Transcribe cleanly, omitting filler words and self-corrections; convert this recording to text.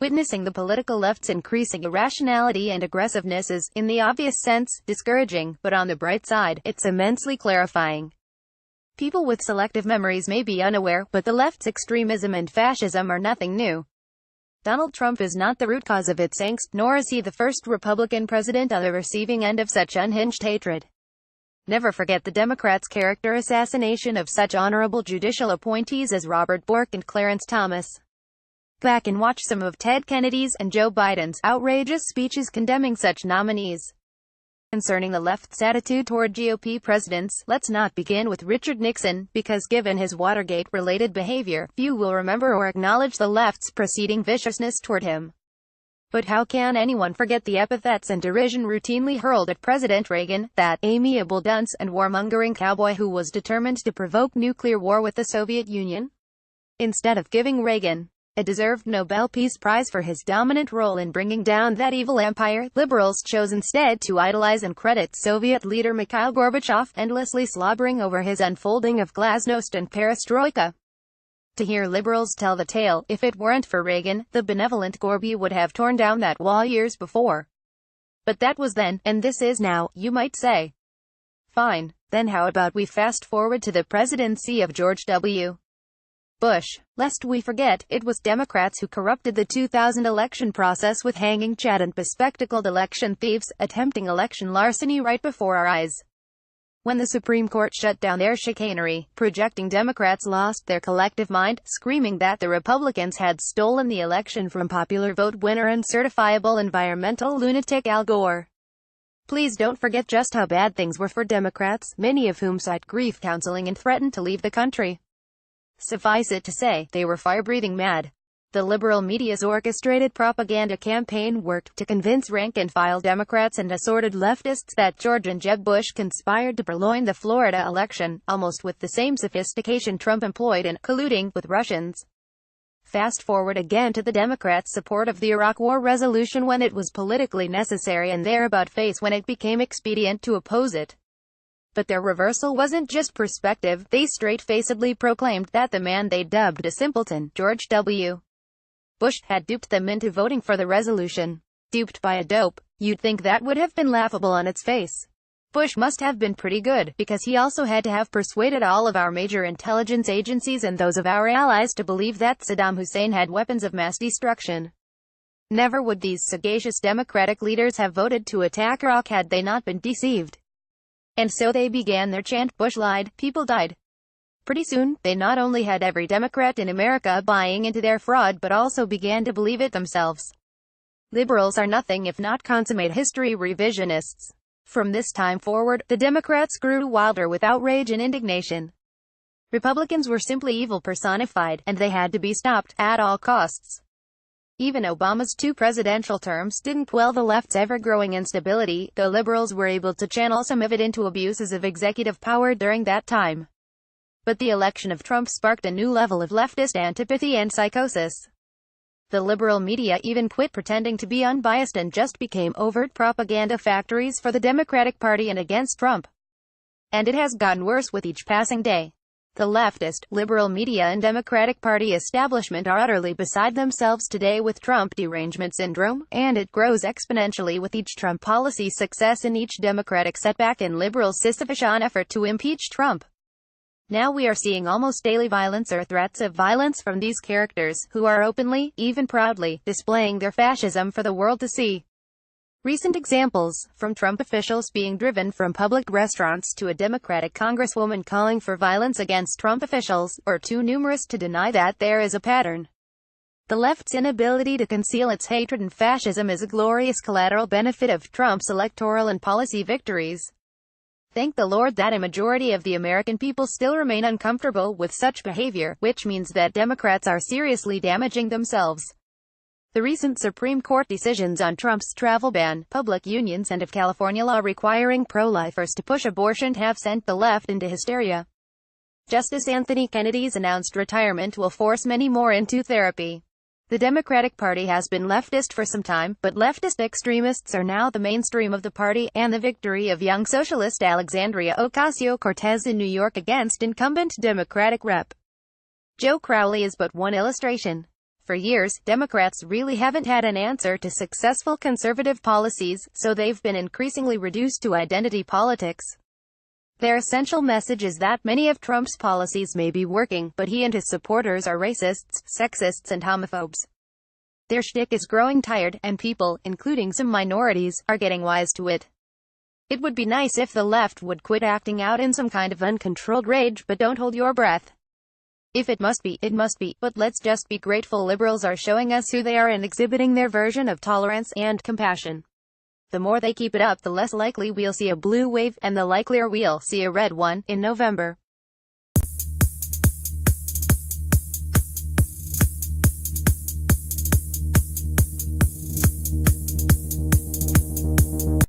Witnessing the political left's increasing irrationality and aggressiveness is, in the obvious sense, discouraging, but on the bright side, it's immensely clarifying. People with selective memories may be unaware, but the left's extremism and fascism are nothing new. Donald Trump is not the root cause of its angst, nor is he the first Republican president on the receiving end of such unhinged hatred. Never forget the Democrats' character assassination of such honorable judicial appointees as Robert Bork and Clarence Thomas. Go back and watch some of Ted Kennedy's and Joe Biden's outrageous speeches condemning such nominees. Concerning the left's attitude toward GOP presidents, let's not begin with Richard Nixon, because given his Watergate-related behavior, few will remember or acknowledge the left's preceding viciousness toward him. But how can anyone forget the epithets and derision routinely hurled at President Reagan, that amiable dunce and warmongering cowboy who was determined to provoke nuclear war with the Soviet Union? Instead of giving Reagan a deserved Nobel Peace Prize for his dominant role in bringing down that evil empire, liberals chose instead to idolize and credit Soviet leader Mikhail Gorbachev, endlessly slobbering over his unfolding of glasnost and perestroika. To hear liberals tell the tale, if it weren't for Reagan, the benevolent Gorby would have torn down that wall years before. But that was then, and this is now, you might say. Fine, then how about we fast forward to the presidency of George W. Bush. Lest we forget, it was Democrats who corrupted the 2000 election process with hanging Chad and bespectacled election thieves, attempting election larceny right before our eyes. When the Supreme Court shut down their chicanery, projecting Democrats lost their collective mind, screaming that the Republicans had stolen the election from popular vote winner and certifiable environmental lunatic Al Gore. Please don't forget just how bad things were for Democrats, many of whom sought grief counseling and threatened to leave the country. Suffice it to say, they were fire-breathing mad. The liberal media's orchestrated propaganda campaign worked to convince rank-and-file Democrats and assorted leftists that George and Jeb Bush conspired to purloin the Florida election, almost with the same sophistication Trump employed in colluding with Russians. Fast forward again to the Democrats' support of the Iraq War resolution when it was politically necessary and their about-face when it became expedient to oppose it. But their reversal wasn't just perspective, they straight-facedly proclaimed that the man they dubbed a simpleton, George W. Bush, had duped them into voting for the resolution. Duped by a dope. You'd think that would have been laughable on its face. Bush must have been pretty good, because he also had to have persuaded all of our major intelligence agencies and those of our allies to believe that Saddam Hussein had weapons of mass destruction. Never would these sagacious Democratic leaders have voted to attack Iraq had they not been deceived. And so they began their chant, Bush lied, people died. Pretty soon, they not only had every Democrat in America buying into their fraud but also began to believe it themselves. Liberals are nothing if not consummate history revisionists. From this time forward, the Democrats grew wilder with outrage and indignation. Republicans were simply evil personified, and they had to be stopped, at all costs. Even Obama's 2 presidential terms didn't quell the left's ever-growing instability, though liberals were able to channel some of it into abuses of executive power during that time. But the election of Trump sparked a new level of leftist antipathy and psychosis. The liberal media even quit pretending to be unbiased and just became overt propaganda factories for the Democratic Party and against Trump. And it has gotten worse with each passing day. The leftist, liberal media and Democratic Party establishment are utterly beside themselves today with Trump derangement syndrome, and it grows exponentially with each Trump policy success and each Democratic setback and liberal Sisyphean effort to impeach Trump. Now we are seeing almost daily violence or threats of violence from these characters, who are openly, even proudly, displaying their fascism for the world to see. Recent examples, from Trump officials being driven from public restaurants to a Democratic congresswoman calling for violence against Trump officials, are too numerous to deny that there is a pattern. The left's inability to conceal its hatred and fascism is a glorious collateral benefit of Trump's electoral and policy victories. Thank the Lord that a majority of the American people still remain uncomfortable with such behavior, which means that Democrats are seriously damaging themselves. The recent Supreme Court decisions on Trump's travel ban, public unions and of California law requiring pro-lifers to push abortion have sent the left into hysteria. Justice Anthony Kennedy's announced retirement will force many more into therapy. The Democratic Party has been leftist for some time, but leftist extremists are now the mainstream of the party, and the victory of young socialist Alexandria Ocasio-Cortez in New York against incumbent Democratic Rep. Joe Crowley is but one illustration. For years, Democrats really haven't had an answer to successful conservative policies, so they've been increasingly reduced to identity politics. Their essential message is that many of Trump's policies may be working, but he and his supporters are racists, sexists and homophobes. Their shtick is growing tired, and people, including some minorities, are getting wise to it. It would be nice if the left would quit acting out in some kind of uncontrolled rage, but don't hold your breath. If it must be, it must be, but let's just be grateful liberals are showing us who they are and exhibiting their version of tolerance and compassion. The more they keep it up, the less likely we'll see a blue wave, and the likelier we'll see a red one, in November.